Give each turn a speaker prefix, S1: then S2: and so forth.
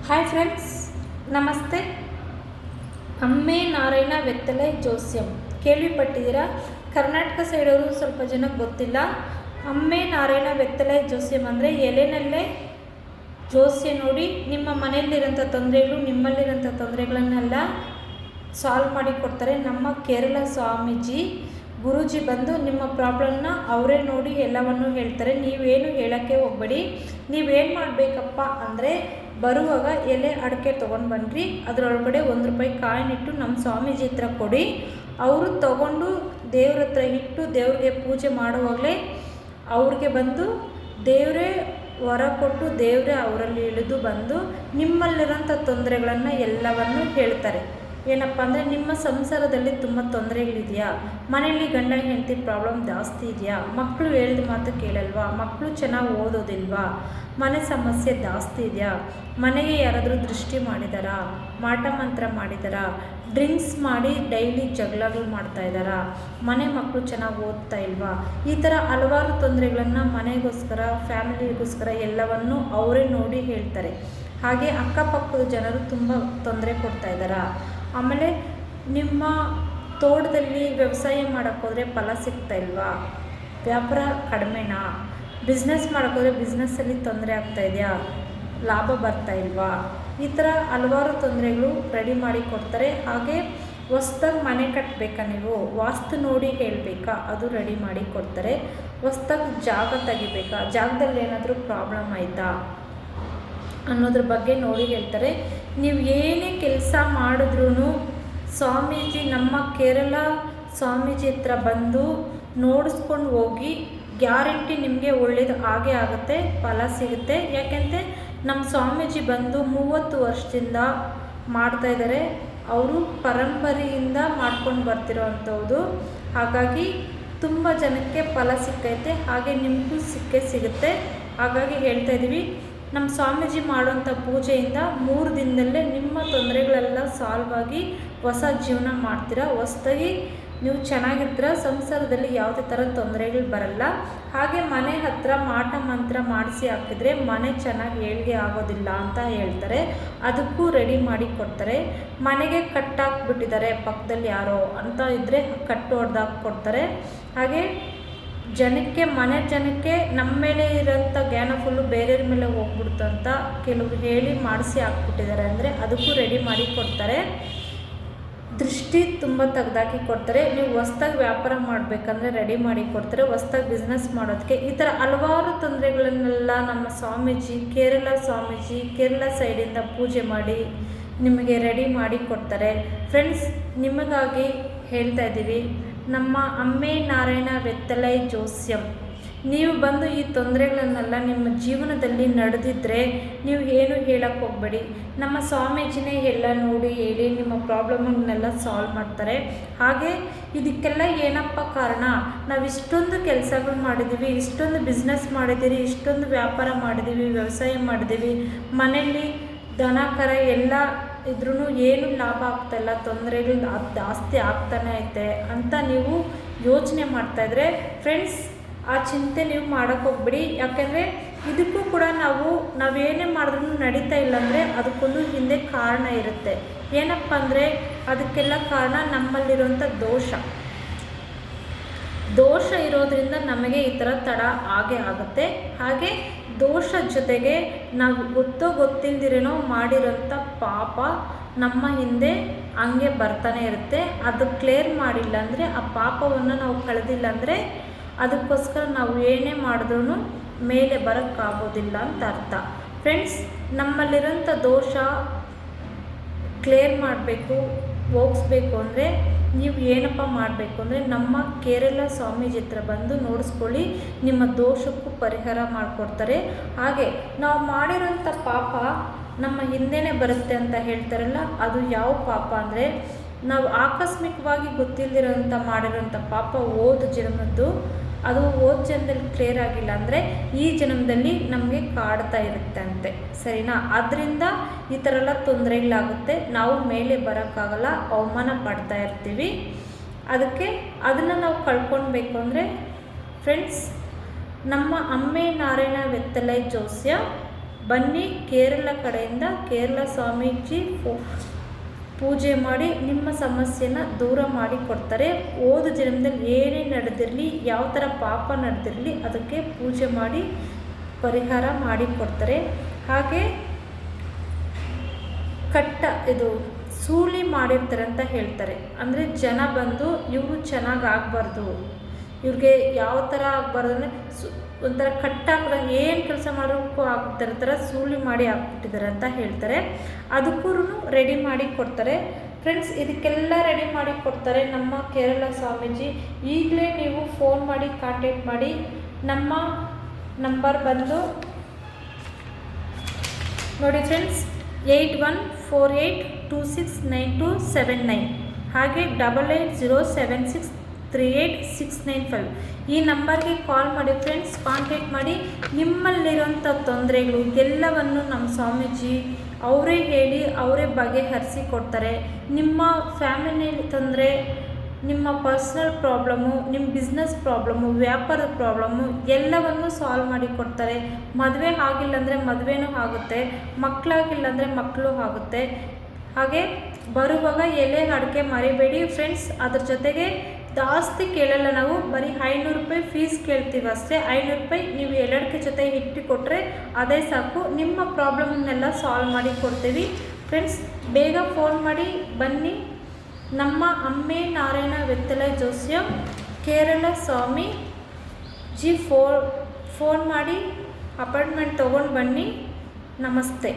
S1: Hi friends, ನಮಸ್ತೆ. ಅಮ್ಮೆ ನಾರಾಯಣ ವೆತ್ತಲೈ ಜೋಸ್ಯಂ ಕೇಳಿಪಟ್ಟಿದ್ದೀರಾ? ಕರ್ನಾಟಕ ಸೈಡವರು ಸ್ವಲ್ಪ ಜನಕ್ಕೆ ಗೊತ್ತಿಲ್ಲ. ಅಮ್ಮೆ ನಾರಾಯಣ ವೆತ್ತಲೈ ಜೋಸ್ಯಂ ಅಂದರೆ ಎಲೆನಲ್ಲೇ ಜೋಸ್ಯ ನೋಡಿ ನಿಮ್ಮ ಮನೆಯಲ್ಲಿರೋಂಥ ತೊಂದರೆಗಳು, ನಿಮ್ಮಲ್ಲಿರೋಂಥ ತೊಂದರೆಗಳನ್ನೆಲ್ಲ ಸಾಲ್ವ್ ಮಾಡಿ ಕೊಡ್ತಾರೆ. ನಮ್ಮ ಕೇರಳ ಸ್ವಾಮೀಜಿ ಗುರೂಜಿ ಬಂದು ನಿಮ್ಮ ಪ್ರಾಬ್ಲಮ್ನ ಅವರೇ ನೋಡಿ ಎಲ್ಲವನ್ನು ಹೇಳ್ತಾರೆ. ನೀವೇನು ಹೇಳೋಕ್ಕೆ ಹೋಗಬೇಡಿ. ನೀವೇನು ಮಾಡಬೇಕಪ್ಪ ಅಂದರೆ ಬರುವಾಗ ಎಲೆ ಅಡಿಕೆ ತೊಗೊಂಡು ಬನ್ನಿರಿ. ಅದರೊಳಗಡೆ ₹1 ಕಾಯಿನಿಟ್ಟು ನಮ್ಮ ಸ್ವಾಮೀಜಿ ಹತ್ರ ಕೊಡಿ. ಅವರು ತಗೊಂಡು ದೇವ್ರ ಹತ್ರ ಇಟ್ಟು ದೇವ್ರಿಗೆ ಪೂಜೆ ಮಾಡುವಾಗಲೇ ಅವ್ರಿಗೆ ಬಂದು ದೇವರೇ ವರ ಕೊಟ್ಟು ದೇವರೇ ಅವರಲ್ಲಿ ಇಳಿದು ಬಂದು ನಿಮ್ಮಲ್ಲಿರೋಂಥ ತೊಂದರೆಗಳನ್ನು ಎಲ್ಲವನ್ನು ಹೇಳ್ತಾರೆ. ಏನಪ್ಪ ಅಂದರೆ ನಿಮ್ಮ ಸಂಸಾರದಲ್ಲಿ ತುಂಬ ತೊಂದರೆಗಳಿದೆಯಾ? ಮನೆಯಲ್ಲಿ ಗಂಡ ಹೆಂಡತಿ ಪ್ರಾಬ್ಲಮ್ ಜಾಸ್ತಿ ಇದೆಯಾ? ಮಕ್ಕಳು ಹೇಳಿದ ಮಾತು ಕೇಳಲ್ವಾ? ಮಕ್ಕಳು ಚೆನ್ನಾಗಿ ಓದೋದಿಲ್ವಾ? ಮನೆ ಸಮಸ್ಯೆ ಜಾಸ್ತಿ ಇದೆಯಾ? ಮನೆಗೆ ಯಾರಾದರೂ ದೃಷ್ಟಿ ಮಾಡಿದಾರಾ? ಮಾಟ ಮಂತ್ರ ಮಾಡಿದಾರಾ? ಡ್ರಿಂಕ್ಸ್ ಮಾಡಿ ಡೈಲಿ ಜಗಳಗಳು ಮಾಡ್ತಾಯಿದ್ದಾರಾ? ಮನೆ ಮಕ್ಕಳು ಚೆನ್ನಾಗಿ ಓದ್ತಾ ಇಲ್ವಾ? ಈ ಥರ ಹಲವಾರು ತೊಂದರೆಗಳನ್ನು ಮನೆಗೋಸ್ಕರ, ಫ್ಯಾಮಿಲಿಗೋಸ್ಕರ ಎಲ್ಲವನ್ನು ಅವರೇ ನೋಡಿ ಹೇಳ್ತಾರೆ. ಹಾಗೆ ಅಕ್ಕಪಕ್ಕದ ಜನರು ತುಂಬ ತೊಂದರೆ ಕೊಡ್ತಾಯಿದ್ದಾರಾ? ಆಮೇಲೆ ನಿಮ್ಮ ತೋಟದಲ್ಲಿ ವ್ಯವಸಾಯ ಮಾಡೋಕ್ಕೋದ್ರೆ ಫಲ ಸಿಗ್ತಾ ಇಲ್ವಾ? ವ್ಯಾಪಾರ ಕಡಿಮೆನಾ? ಬಿಸ್ನೆಸ್ ಮಾಡೋಕ್ಕೋದ್ರೆ ಬಿಸ್ನೆಸ್ಸಲ್ಲಿ ತೊಂದರೆ ಆಗ್ತಾಯಿದೆಯಾ? ಲಾಭ ಬರ್ತಾ ಇಲ್ವಾ? ಈ ಥರ ಹಲವಾರು ತೊಂದರೆಗಳು ರೆಡಿ ಮಾಡಿ ಕೊಡ್ತಾರೆ. ಹಾಗೆ ಹೊಸ್ದಾಗಿ ಮನೆ ಕಟ್ಟಬೇಕಾ, ನೀವು ವಾಸ್ತು ನೋಡಿ ಹೇಳಬೇಕಾ, ಅದು ರೆಡಿ ಮಾಡಿ ಕೊಡ್ತಾರೆ. ಹೊಸ್ದಾಗಿ ಜಾಗ ತೆಗಿಬೇಕಾ, ಜಾಗದಲ್ಲಿ ಏನಾದರೂ ಪ್ರಾಬ್ಲಮ್ ಆಯಿತಾ ಅನ್ನೋದ್ರ ಬಗ್ಗೆ ನೋಡಿ ಹೇಳ್ತಾರೆ. ನೀವು ಏನೇ ಕೆಲಸ ಮಾಡಿದ್ರೂ ಸ್ವಾಮೀಜಿ, ನಮ್ಮ ಕೇರಳ ಸ್ವಾಮೀಜಿ ಹತ್ರ ಬಂದು ನೋಡಿಸ್ಕೊಂಡು ಹೋಗಿ, ಗ್ಯಾರಂಟಿ ನಿಮಗೆ ಒಳ್ಳೇದು ಆಗೇ ಆಗುತ್ತೆ, ಫಲ ಸಿಗುತ್ತೆ. ಯಾಕೆಂದರೆ ನಮ್ಮ ಸ್ವಾಮೀಜಿ ಬಂದು 30 ವರ್ಷದಿಂದ ಮಾಡ್ತಾಯಿದ್ದಾರೆ. ಅವರು ಪರಂಪರೆಯಿಂದ ಮಾಡ್ಕೊಂಡು ಬರ್ತಿರೋ ಅಂಥದ್ದು. ಹಾಗಾಗಿ ತುಂಬ ಜನಕ್ಕೆ ಫಲ ಸಿಕ್ಕೈತೆ, ಹಾಗೆ ನಿಮಗೂ ಸಿಗುತ್ತೆ. ಹಾಗಾಗಿ ಹೇಳ್ತಾ ಇದ್ದೀವಿ, ನಮ್ಮ ಸ್ವಾಮೀಜಿ ಮಾಡೋಂಥ ಪೂಜೆಯಿಂದ 3 ದಿನದಲ್ಲೇ ನಿಮ್ಮ ತೊಂದರೆಗಳೆಲ್ಲ ಸಾಲ್ವ್ ಆಗಿ ಹೊಸ ಜೀವನ ಮಾಡ್ತೀರಾ. ಹೊಸದಾಗಿ ನೀವು ಚೆನ್ನಾಗಿರ್ತೀರ. ಸಂಸಾರದಲ್ಲಿ ಯಾವುದೇ ಥರ ತೊಂದರೆಗಳು ಬರಲ್ಲ. ಹಾಗೆ ಮನೆ ಹತ್ತಿರ ಮಾಟ ಮಂತ್ರ ಮಾಡಿಸಿ ಹಾಕಿದರೆ ಮನೆ ಚೆನ್ನಾಗಿ ಏಳಿಗೆ ಆಗೋದಿಲ್ಲ ಅಂತ ಹೇಳ್ತಾರೆ. ಅದಕ್ಕೂ ರೆಡಿ ಮಾಡಿ ಕೊಡ್ತಾರೆ. ಮನೆಗೆ ಕಟ್ಟಾಕ್ಬಿಟ್ಟಿದ್ದಾರೆ ಪಕ್ಕದಲ್ಲಿ ಯಾರೋ ಅಂತ ಇದ್ದರೆ ಕಟ್ಟು ಹೊಡೆದಾಕಿ ಕೊಡ್ತಾರೆ. ಹಾಗೆ ಜನಕ್ಕೆ, ಮನೆ ಜನಕ್ಕೆ ನಮ್ಮ ಮೇಲೆ ಇರೋಂಥ ಜ್ಞಾನ ಫುಲ್ಲು ಬೇರೆಯವ್ರ ಮೇಲೆ ಹೋಗ್ಬಿಡ್ತು ಅಂತ ಕೆಲವರು ಹೇಳಿ ಮಾಡಿಸಿ ಹಾಕ್ಬಿಟ್ಟಿದ್ದಾರೆ. ಅಂದರೆ ಅದಕ್ಕೂ ರೆಡಿ ಮಾಡಿ ಕೊಡ್ತಾರೆ. ದೃಷ್ಟಿ ತುಂಬ ತೆಗ್ದಾಕಿ ಕೊಡ್ತಾರೆ. ನೀವು ಹೊಸ್ದಾಗಿ ವ್ಯಾಪಾರ ಮಾಡಬೇಕಂದ್ರೆ ರೆಡಿ ಮಾಡಿ ಕೊಡ್ತಾರೆ. ಹೊಸ್ದಾಗಿ ಬಿಸ್ನೆಸ್ ಮಾಡೋದಕ್ಕೆ ಈ ಥರ ಹಲವಾರು ತೊಂದರೆಗಳನ್ನೆಲ್ಲ ನಮ್ಮ ಸ್ವಾಮೀಜಿ, ಕೇರಳ ಸೈಡಿಂದ ಪೂಜೆ ಮಾಡಿ ನಿಮಗೆ ರೆಡಿ ಮಾಡಿ ಕೊಡ್ತಾರೆ. ಫ್ರೆಂಡ್ಸ್, ನಿಮಗಾಗಿ ಹೇಳ್ತಾ ಇದ್ದೀವಿ, ನಮ್ಮ ಅಮ್ಮೆ ನಾರಾಯಣ ವೆತ್ತಲೈ ಜೋಸ್ಯಂ. ನೀವು ಬಂದು ಈ ತೊಂದರೆಗಳನ್ನೆಲ್ಲ ನಿಮ್ಮ ಜೀವನದಲ್ಲಿ ನಡೆದಿದ್ದರೆ ನೀವು ಏನು ಹೇಳಕ್ಕೆ ಹೋಗಬೇಡಿ. ನಮ್ಮ ಸ್ವಾಮೀಜಿನೇ ಎಲ್ಲ ನೋಡಿ ಹೇಳಿ ನಿಮ್ಮ ಪ್ರಾಬ್ಲಮ್ಗಳನ್ನೆಲ್ಲ ಸಾಲ್ವ್ ಮಾಡ್ತಾರೆ. ಹಾಗೆ ಇದಕ್ಕೆಲ್ಲ ಏನಪ್ಪ ಕಾರಣ? ನಾವು ಇಷ್ಟೊಂದು ಕೆಲಸಗಳು ಮಾಡಿದ್ದೀವಿ, ಇಷ್ಟೊಂದು ಬಿಸ್ನೆಸ್ ಮಾಡಿದ್ದೀವಿ, ಇಷ್ಟೊಂದು ವ್ಯಾಪಾರ ಮಾಡಿದ್ದೀವಿ, ವ್ಯವಸಾಯ ಮಾಡಿದ್ದೀವಿ, ಮನೆಯಲ್ಲಿ ದನ ಕರ ಎಲ್ಲ ಇದ್ರೂ ಏನು ಲಾಭ ಆಗ್ತಾಯಿಲ್ಲ, ತೊಂದರೆಗಳು ಜಾಸ್ತಿ ಆಗ್ತಾನೆ ಐತೆ ಅಂತ ನೀವು ಯೋಚನೆ ಮಾಡ್ತಾಯಿದ್ರೆ ಫ್ರೆಂಡ್ಸ್, ಆ ಚಿಂತೆ ನೀವು ಮಾಡೋಕ್ಕೆ ಹೋಗ್ಬಿಡಿ. ಯಾಕೆಂದರೆ ಇದಕ್ಕೂ ಕೂಡ ನಾವೇನೇ ಮಾಡಿದ್ರೂ ನಡೀತಾ ಇಲ್ಲ ಅಂದರೆ ಅದಕ್ಕೊಂದು ಹಿಂದೆ ಕಾರಣ ಇರುತ್ತೆ. ಏನಪ್ಪ ಅಂದರೆ ಅದಕ್ಕೆಲ್ಲ ಕಾರಣ ನಮ್ಮಲ್ಲಿರುವಂಥ ದೋಷ ಇರೋದ್ರಿಂದ ನಮಗೆ ಈ ಥರ ತಡ ಆಗೇ ಆಗುತ್ತೆ. ಹಾಗೆ ದೋಷ ಜೊತೆಗೆ ನಾವು ಗೊತ್ತಿಲ್ದಿರೇನೋ ಮಾಡಿರೋಂಥ ಪಾಪ ನಮ್ಮ ಹಿಂದೆ ಹಂಗೆ ಬರ್ತಾನೆ ಇರುತ್ತೆ. ಅದು ಕ್ಲಿಯರ್ ಮಾಡಿಲ್ಲ ಅಂದರೆ, ಆ ಪಾಪವನ್ನು ನಾವು ಕಳೆದಿಲ್ಲ ಅಂದರೆ ಅದಕ್ಕೋಸ್ಕರ ನಾವು ಏನೇ ಮಾಡಿದ್ರೂ ಮೇಲೆ ಬರೋಕ್ಕಾಗೋದಿಲ್ಲ ಅಂತ ಅರ್ಥ. ಫ್ರೆಂಡ್ಸ್, ನಮ್ಮಲ್ಲಿರೋಂಥ ದೋಷ ಕ್ಲಿಯರ್ ಮಾಡಬೇಕು, ಹೋಗಿಸ್ಬೇಕು ಅಂದರೆ ನೀವು ಏನಪ್ಪ ಮಾಡಬೇಕು ಅಂದರೆ ನಮ್ಮ ಕೇರಳ ಸ್ವಾಮೀಜಿ ಹತ್ರ ಬಂದು ನೋಡಿಸ್ಕೊಳ್ಳಿ. ನಿಮ್ಮ ದೋಷಕ್ಕೂ ಪರಿಹಾರ ಮಾಡಿಕೊಡ್ತಾರೆ. ಹಾಗೆ ನಾವು ಮಾಡಿರೋಂಥ ಪಾಪ ನಮ್ಮ ಹಿಂದೆನೇ ಬರುತ್ತೆ ಅಂತ ಹೇಳ್ತಾರಲ್ಲ, ಅದು ಯಾವ ಪಾಪ ಅಂದರೆ ನಾವು ಆಕಸ್ಮಿಕವಾಗಿ ಗೊತ್ತಿಲ್ಲದಿರೋಂಥ ಮಾಡಿರೋಂಥ ಪಾಪ ಜನ್ಮದ್ದು, ಅದು ಜನ್ಮದಲ್ಲಿ ಕ್ಲಿಯರ್ ಆಗಿಲ್ಲ ಅಂದರೆ ಈ ಜನ್ಮದಲ್ಲಿ ನಮಗೆ ಕಾಡ್ತಾ ಇರುತ್ತೆ ಅಂತೆ. ಸರಿನಾ? ಅದರಿಂದ ಈ ಥರ ಎಲ್ಲ ತೊಂದರೆಗಳಾಗುತ್ತೆ. ನಾವು ಮೇಲೆ ಬರೋಕ್ಕಾಗಲ್ಲ, ಅವಮಾನ ಪಡ್ತಾ ಇರ್ತೀವಿ. ಅದಕ್ಕೆ ಅದನ್ನು ನಾವು ಕಳ್ಕೊಳ್ಬೇಕು ಅಂದರೆ ಫ್ರೆಂಡ್ಸ್, ನಮ್ಮ ಅಮ್ಮೆ ನಾರಾಯಣ ವೆತ್ತಲೈ ಜೋಸ್ಯ ಬನ್ನಿ. ಕೇರಳ ಕಡೆಯಿಂದ ಕೇರಳ ಸ್ವಾಮೀಜಿ ಪೂಜೆ ಮಾಡಿ ನಿಮ್ಮ ಸಮಸ್ಯೆನ ದೂರ ಮಾಡಿ ಕೊಡ್ತಾರೆ. ಹೋದ ಜನ್ಮದಲ್ಲಿ ಏನೇ ನಡೆದಿರಲಿ, ಯಾವ ಥರ ಪಾಪ ನಡೆದಿರಲಿ ಅದಕ್ಕೆ ಪೂಜೆ ಮಾಡಿ ಪರಿಹಾರ ಮಾಡಿ ಕೊಡ್ತಾರೆ. ಹಾಗೆ ಇದು ಸೂಲಿ ಮಾಡಿರ್ತಾರೆ ಅಂತ ಹೇಳ್ತಾರೆ. ಅಂದರೆ ಜನ ಬಂದು ಇವರು ಚೆನ್ನಾಗಿ ಆಗಬಾರ್ದು, ಇವ್ರಿಗೆ ಯಾವ ಥರ ಆಗಬಾರ್ದು ಅಂದರೆ ಒಂಥರ ಕಟ್ಟಾಕ್ದಂಗೆ ಏನು ಕೆಲಸ ಮಾಡೋಕ್ಕೂ ಆಗ್ತಾರೆ ಥರ ಸೂಲಿ ಮಾಡಿ ಹಾಕ್ಬಿಟ್ಟಿದ್ದಾರೆ ಅಂತ ಹೇಳ್ತಾರೆ. ಅದಕ್ಕೂ ರೆಡಿ ಮಾಡಿ ಕೊಡ್ತಾರೆ ಫ್ರೆಂಡ್ಸ್. ಇದಕ್ಕೆಲ್ಲ ರೆಡಿ ಮಾಡಿ ಕೊಡ್ತಾರೆ ನಮ್ಮ ಕೇರಳ ಸ್ವಾಮೀಜಿ. ಈಗಲೇ ನೀವು ಫೋನ್ ಮಾಡಿ ಕಾಂಟ್ಯಾಕ್ಟ್ ಮಾಡಿ. ನಮ್ಮ ನಂಬರ್ ಬಂದು ನೋಡಿ ಫ್ರೆಂಡ್ಸ್, 8148269279 ಹಾಗೆ 8807638695 ಈ ನಂಬರ್ಗೆ ಕಾಲ್ ಮಾಡಿ ಫ್ರೆಂಡ್ಸ್. ಕಾಂಟ್ಯಾಕ್ಟ್ ಮಾಡಿ. ನಿಮ್ಮಲ್ಲಿರೋಂಥ ತೊಂದರೆಗಳು ಎಲ್ಲವನ್ನು ನಮ್ಮ ಸ್ವಾಮೀಜಿ ಅವರೇ ಹೇಳಿ ಅವರೇ ಬಗೆಹರಿಸಿ ಕೊಡ್ತಾರೆ. ನಿಮ್ಮ ಫ್ಯಾಮಿಲಿಯಲ್ಲಿ ತೊಂದರೆ, ನಿಮ್ಮ ಪರ್ಸ್ನಲ್ ಪ್ರಾಬ್ಲಮ್ಮು, ನಿಮ್ಮ ಬಿಸ್ನೆಸ್ ಪ್ರಾಬ್ಲಮ್ಮು, ವ್ಯಾಪಾರದ ಪ್ರಾಬ್ಲಮ್ಮು ಎಲ್ಲವನ್ನು ಸಾಲ್ವ್ ಮಾಡಿ ಕೊಡ್ತಾರೆ. ಮದುವೆ ಆಗಿಲ್ಲ ಅಂದರೆ ಮದುವೆನೂ ಆಗುತ್ತೆ, ಮಕ್ಕಳಾಗಿಲ್ಲ ಅಂದರೆ ಮಕ್ಕಳು ಆಗುತ್ತೆ. ಹಾಗೆ ಬರುವಾಗ ಎಲೆ ಅಡಿಕೆ ಮರಿಬೇಡಿ ಫ್ರೆಂಡ್ಸ್. ಅದ್ರ ಜೊತೆಗೆ ಜಾಸ್ತಿ ಕೇಳಲ್ಲ, ನಾವು ಬರೀ 500 ರೂಪಾಯಿ ಫೀಸ್ ಕೇಳ್ತೀವಿ ಅಷ್ಟೇ. 500 ರೂಪಾಯಿ ನೀವು ಎಲೆಡಿಕೆ ಜೊತೆ ಇಟ್ಟು ಕೊಟ್ಟರೆ ಅದೇ ಸಾಕು. ನಿಮ್ಮ ಪ್ರಾಬ್ಲಮ್ನೆಲ್ಲ ಸಾಲ್ವ್ ಮಾಡಿ ಕೊಡ್ತೀವಿ ಫ್ರೆಂಡ್ಸ್. ಬೇಗ ಫೋನ್ ಮಾಡಿ ಬನ್ನಿ. ನಮ್ಮ ಅಮ್ಮೆ ನಾರಾಯಣ ವೆತ್ತಲೆ ಜೋಸ್ಯಂ ಕೇರಳ ಸ್ವಾಮೀಜಿ ಫೋನ್ ಮಾಡಿ ಅಪಾಯಿಂಟ್ಮೆಂಟ್ ತೊಗೊಂಡು ಬನ್ನಿ. ನಮಸ್ತೆ.